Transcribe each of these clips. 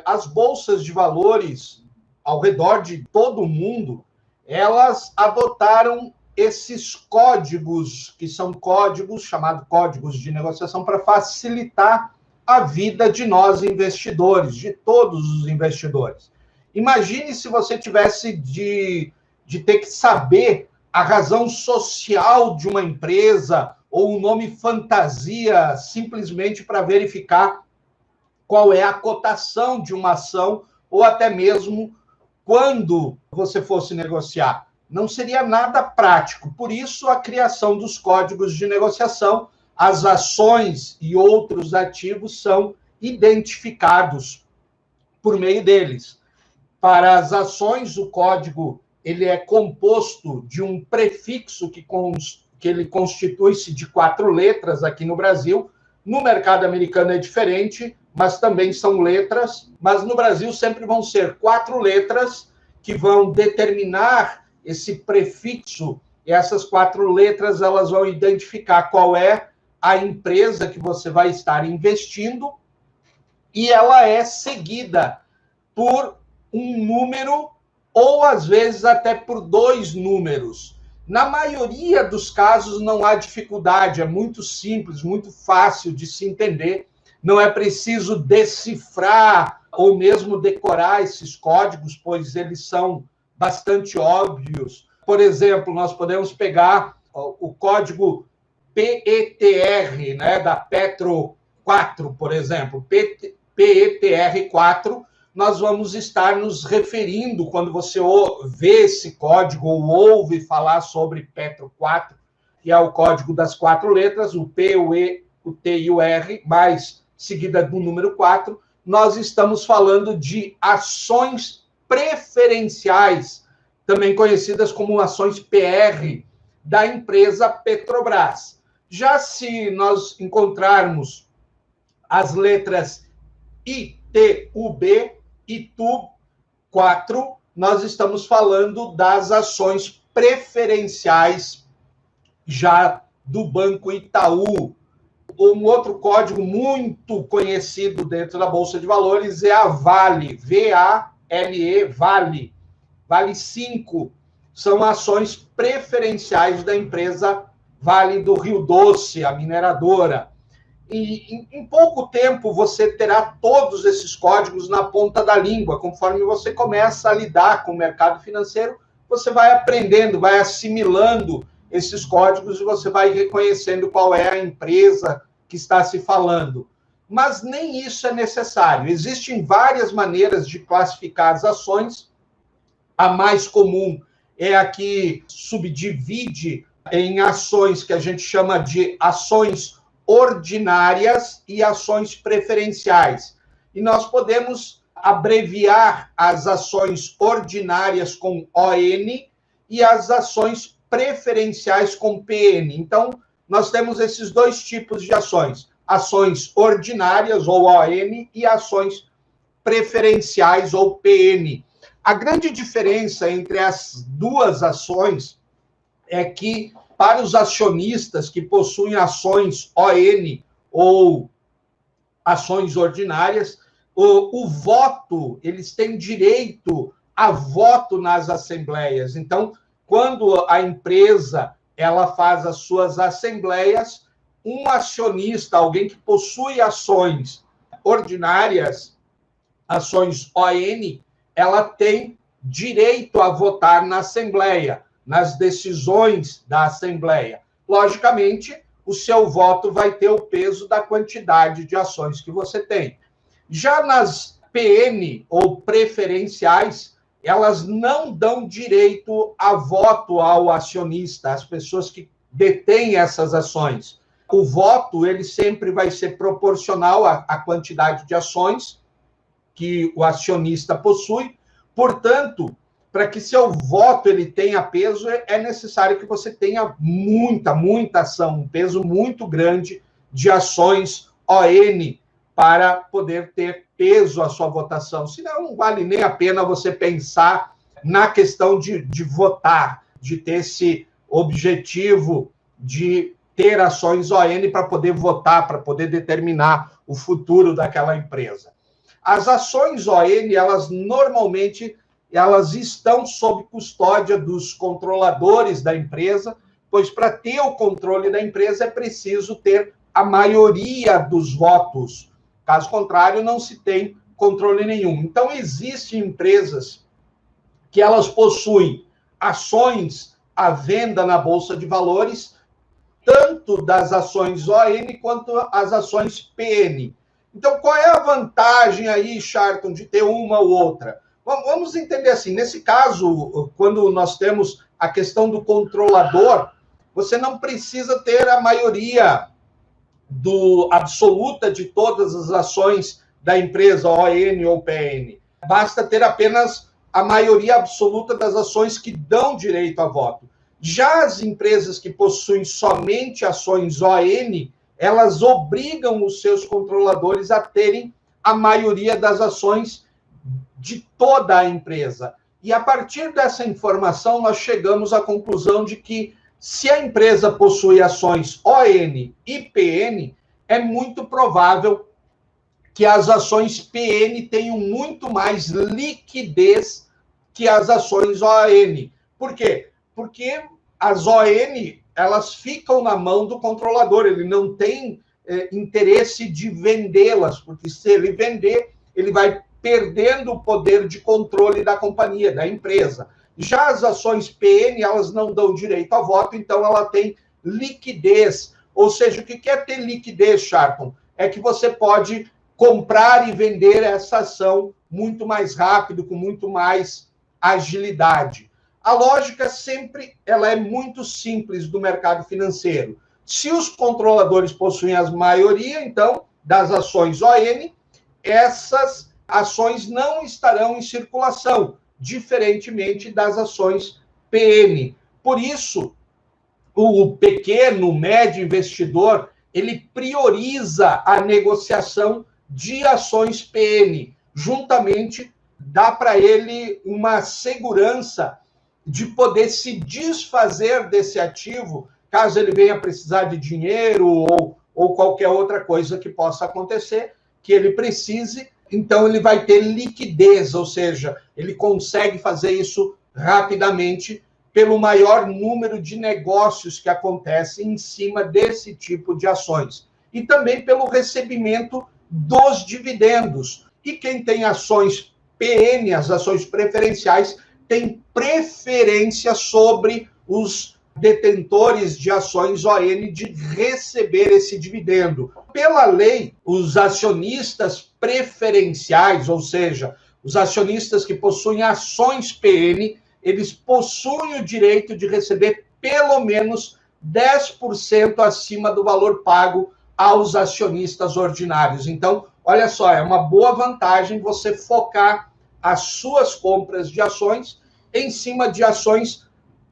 as bolsas de valores ao redor de todo o mundo, elas adotaram esses códigos, que são códigos, chamados códigos de negociação, para facilitar a vida de nós investidores, de todos os investidores. Imagine se você tivesse de ter que saber a razão social de uma empresa ou um nome fantasia simplesmente para verificar qual é a cotação de uma ação ou até mesmo quando você fosse negociar. Não seria nada prático. Por isso, a criação dos códigos de negociação, as ações e outros ativos são identificados por meio deles. Para as ações, o código ele é composto de um prefixo que ele constitui-se de 4 letras aqui no Brasil. No mercado americano é diferente, mas também são letras. Mas no Brasil sempre vão ser 4 letras que vão determinar esse prefixo. E essas 4 letras elas vão identificar qual é a empresa que você vai estar investindo, e ela é seguida por um número ou, às vezes, até por 2 números. Na maioria dos casos, não há dificuldade, é muito simples, muito fácil de se entender. Não é preciso decifrar ou mesmo decorar esses códigos, pois eles são bastante óbvios. Por exemplo, nós podemos pegar o código PETR, né, da Petro 4, por exemplo, PETR 4, nós vamos estar nos referindo, quando você vê esse código ou ouve falar sobre Petro 4, que é o código das 4 letras, o P, o E, o T e o R, mais seguida do número 4, nós estamos falando de ações preferenciais, também conhecidas como ações PR, da empresa Petrobras. Já se nós encontrarmos as letras ITUB, ITUB 4, nós estamos falando das ações preferenciais já do Banco Itaú. Um outro código muito conhecido dentro da Bolsa de Valores é a Vale, VALE, Vale. Vale 5. São ações preferenciais da empresa Vale do Rio Doce, a mineradora. E em pouco tempo você terá todos esses códigos na ponta da língua. Conforme você começa a lidar com o mercado financeiro, você vai aprendendo, vai assimilando esses códigos e você vai reconhecendo qual é a empresa que está se falando. Mas nem isso é necessário. Existem várias maneiras de classificar as ações. A mais comum é a que subdivide em ações que a gente chama de ações ordinárias e ações preferenciais. E nós podemos abreviar as ações ordinárias com ON e as ações preferenciais com PN. Então, nós temos esses 2 tipos de ações: ações ordinárias, ou ON, e ações preferenciais, ou PN. A grande diferença entre as 2 ações é que, para os acionistas que possuem ações ON ou ações ordinárias, o voto, eles têm direito a voto nas assembleias. Então, quando a empresa ela faz as suas assembleias, um acionista, alguém que possui ações ordinárias, ações ON, ela tem direito a votar na Assembleia, nas decisões da Assembleia. Logicamente, o seu voto vai ter o peso da quantidade de ações que você tem. Já nas PN, ou preferenciais, elas não dão direito a voto ao acionista, às pessoas que detêm essas ações. O voto, ele sempre vai ser proporcional à quantidade de ações que o acionista possui. Portanto, para que seu voto ele tenha peso, é necessário que você tenha muita ação, um peso muito grande de ações ON para poder ter peso a sua votação. Senão, não vale nem a pena você pensar na questão de votar, de ter esse objetivo de ter ações ON para poder votar, para poder determinar o futuro daquela empresa. As ações ON, elas normalmente estão sob custódia dos controladores da empresa, pois para ter o controle da empresa é preciso ter a maioria dos votos. Caso contrário, não se tem controle nenhum. Então, existem empresas que elas possuem ações à venda na Bolsa de Valores, tanto das ações ON quanto as ações PN. Então, qual é a vantagem aí, Charlton, de ter uma ou outra? Vamos entender assim, nesse caso, quando nós temos a questão do controlador, você não precisa ter a maioria absoluta de todas as ações da empresa, ON ou PN. Basta ter apenas a maioria absoluta das ações que dão direito a voto. Já as empresas que possuem somente ações ON, elas obrigam os seus controladores a terem a maioria das ações de toda a empresa. E a partir dessa informação, nós chegamos à conclusão de que se a empresa possui ações ON e PN, é muito provável que as ações PN tenham muito mais liquidez que as ações ON. Por quê? Porque as ON, elas ficam na mão do controlador, ele não tem interesse de vendê-las, porque se ele vender, ele vai perdendo o poder de controle da companhia, da empresa. Já as ações PN, elas não dão direito a voto, então ela tem liquidez. Ou seja, o que é ter liquidez, Charlton? É que você pode comprar e vender essa ação muito mais rápido, com muito mais agilidade. A lógica sempre ela é muito simples do mercado financeiro. Se os controladores possuem a maioria, então, das ações ON, essas ações não estarão em circulação, diferentemente das ações PN. Por isso, o pequeno, médio investidor, ele prioriza a negociação de ações PN. Juntamente, dá para ele uma segurança de poder se desfazer desse ativo, caso ele venha precisar de dinheiro ou qualquer outra coisa que possa acontecer, que ele precise. Então, ele vai ter liquidez, ou seja, ele consegue fazer isso rapidamente pelo maior número de negócios que acontecem em cima desse tipo de ações. E também pelo recebimento dos dividendos. E quem tem ações PN, as ações preferenciais, tem preferência sobre os detentores de ações ON de receber esse dividendo. Pela lei, os acionistas preferenciais, ou seja, os acionistas que possuem ações PN, eles possuem o direito de receber pelo menos 10% acima do valor pago aos acionistas ordinários. Então, olha só, é uma boa vantagem você focar as suas compras de ações em cima de ações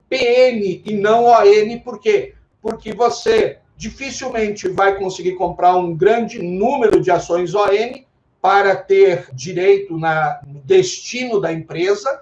PN e não ON. Por quê? Porque você dificilmente vai conseguir comprar um grande número de ações ON para ter direito no destino da empresa.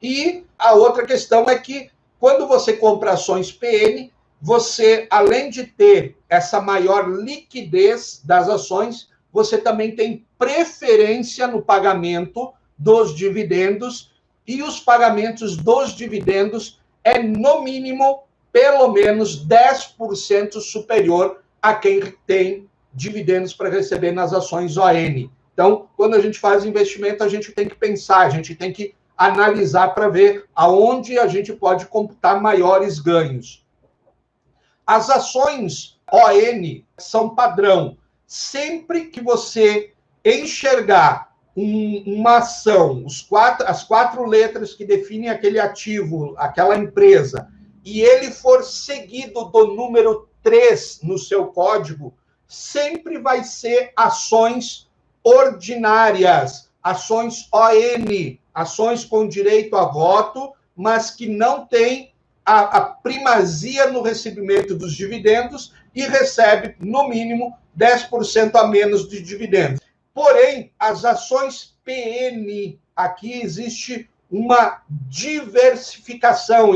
E a outra questão é que, quando você compra ações PN, você, além de ter essa maior liquidez das ações, você também tem preferência no pagamento dos dividendos, e os pagamentos dos dividendos é, no mínimo, pelo menos 10% superior a quem tem dividendos para receber nas ações ON. Então, quando a gente faz investimento, a gente tem que pensar, a gente tem que analisar para ver aonde a gente pode computar maiores ganhos. As ações ON são padrão. Sempre que você enxergar uma ação, as quatro letras que definem aquele ativo, aquela empresa, e ele for seguido do número 3 no seu código, sempre vai ser ações ordinárias, ações ON, ações com direito a voto, mas que não têm a primazia no recebimento dos dividendos e recebe, no mínimo, 10% a menos de dividendos. Porém, as ações PN, aqui existe uma diversificação,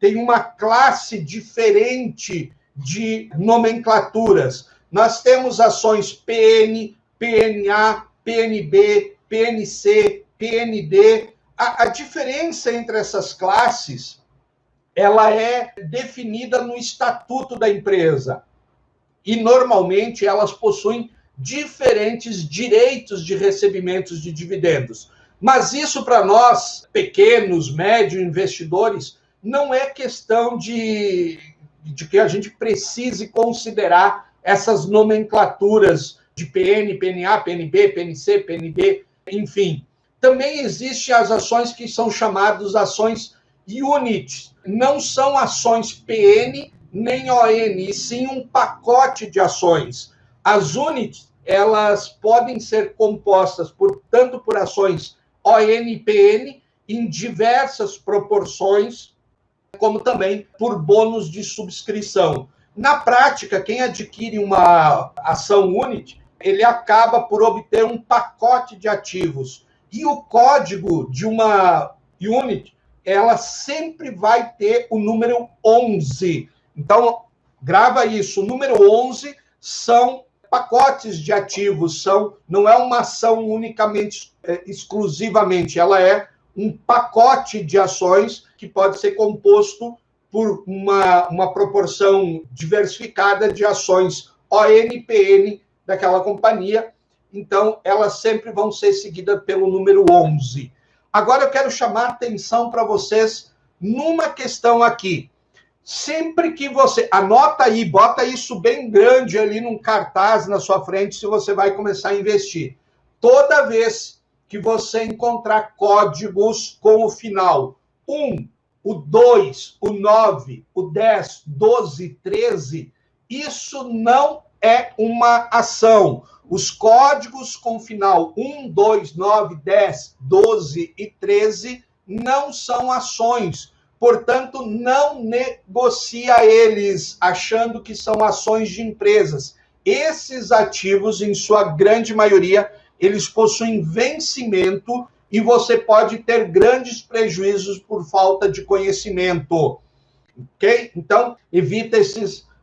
tem uma classe diferente de nomenclaturas. Nós temos ações PN, PNA, PNB, PNC, PND. A diferença entre essas classes, ela é definida no estatuto da empresa. E, normalmente, elas possuem diferentes direitos de recebimentos de dividendos. Mas isso, para nós, pequenos, médios investidores, não é questão de que a gente precise considerar essas nomenclaturas de PN, PNA, PNB, PNC, PND, enfim. Também existem as ações que são chamadas ações units. Não são ações PN nem ON, e sim um pacote de ações. As units, elas podem ser compostas tanto por ações ON e PN em diversas proporções, como também por bônus de subscrição. Na prática, quem adquire uma ação unit, ele acaba por obter um pacote de ativos. E o código de uma unit, ela sempre vai ter o número 11. Então, grava isso. O número 11 são pacotes de ativos, não é uma ação unicamente, exclusivamente, ela é um pacote de ações que pode ser composto por uma proporção diversificada de ações ON-PN daquela companhia. Então, elas sempre vão ser seguidas pelo número 11. Agora, eu quero chamar a atenção para vocês numa questão aqui. Sempre que você... Anota aí, bota isso bem grande ali num cartaz na sua frente se você vai começar a investir. Toda vez que você encontrar códigos com o final 1, o 2, o 9, o 10, 12, 13, isso não é uma ação. Os códigos com final 1, 2, 9, 10, 12 e 13 não são ações. Portanto, não negocia eles achando que são ações de empresas. Esses ativos, em sua grande maioria, eles possuem vencimento e você pode ter grandes prejuízos por falta de conhecimento. Ok? Então, evita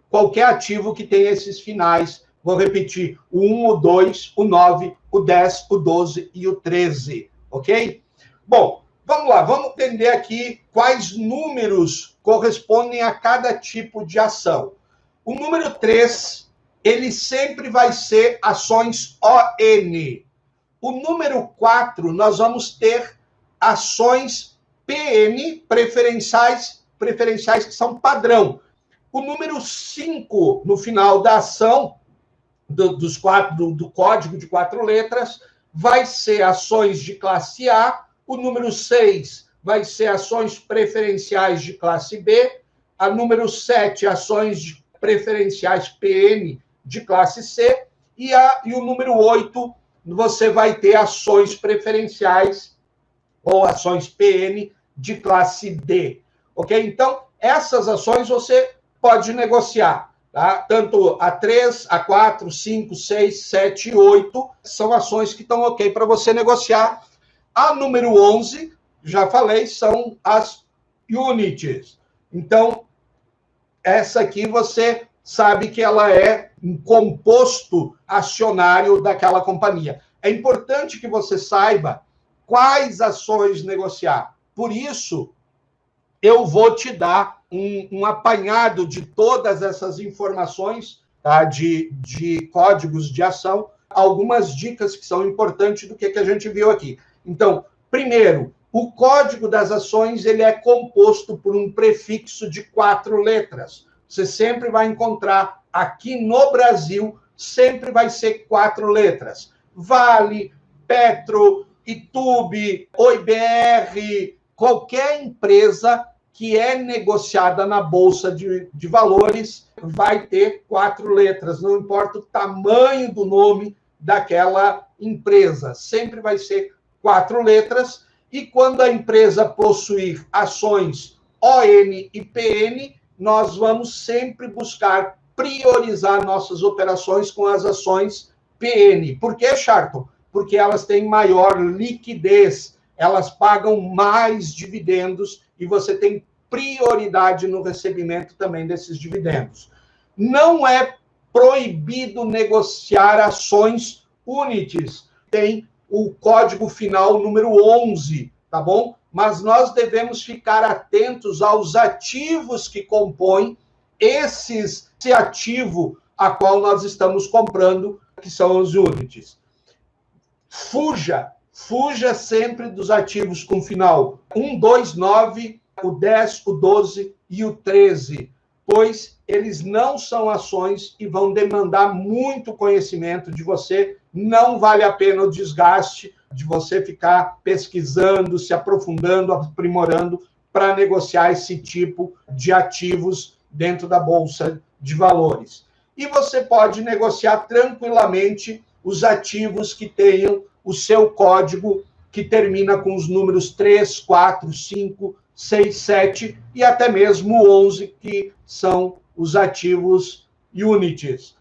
qualquer ativo que tenha esses finais. Vou repetir, o 1, o 2, o 9, o 10, o 12 e o 13. Ok? Bom, vamos lá, vamos entender aqui quais números correspondem a cada tipo de ação. O número 3, ele sempre vai ser ações ON. O número 4, nós vamos ter ações PN, preferenciais que são padrão. O número 5, no final da ação, do código de 4 letras, vai ser ações de classe A. O número 6 vai ser ações preferenciais de classe B. A número 7, ações preferenciais PN de classe C. E o número 8, você vai ter ações preferenciais ou ações PN de classe D. Ok? Então, essas ações você pode negociar. Tá? Tanto a 3, a 4, 5, 6, 7 e 8 são ações que estão ok para você negociar. A número 11, já falei, são as units. Então, essa aqui você sabe que ela é um composto acionário daquela companhia. É importante que você saiba quais ações negociar. Por isso, eu vou te dar um apanhado de todas essas informações, tá? de códigos de ação, algumas dicas que são importantes do que a gente viu aqui. Então, primeiro, o código das ações ele é composto por um prefixo de 4 letras. Você sempre vai encontrar aqui no Brasil, sempre vai ser 4 letras. Vale, Petro, Itube, OIBR, qualquer empresa que é negociada na Bolsa de Valores vai ter 4 letras, não importa o tamanho do nome daquela empresa, sempre vai ser 4 letras, e quando a empresa possuir ações ON e PN, nós vamos sempre buscar priorizar nossas operações com as ações PN. Por que, Charlton? Porque elas têm maior liquidez, elas pagam mais dividendos e você tem prioridade no recebimento também desses dividendos. Não é proibido negociar ações units. tem o código final número 11, tá bom? Mas nós devemos ficar atentos aos ativos que compõem esse ativo a qual nós estamos comprando, que são os units. Fuja sempre dos ativos com final 1, 2, 9, o 10, o 12 e o 13, pois eles não são ações e vão demandar muito conhecimento de você. Não vale a pena o desgaste de você ficar pesquisando, se aprofundando, aprimorando para negociar esse tipo de ativos dentro da Bolsa de Valores. E você pode negociar tranquilamente os ativos que tenham o seu código que termina com os números 3, 4, 5, 6, 7 e até mesmo 11, que são os ativos unities.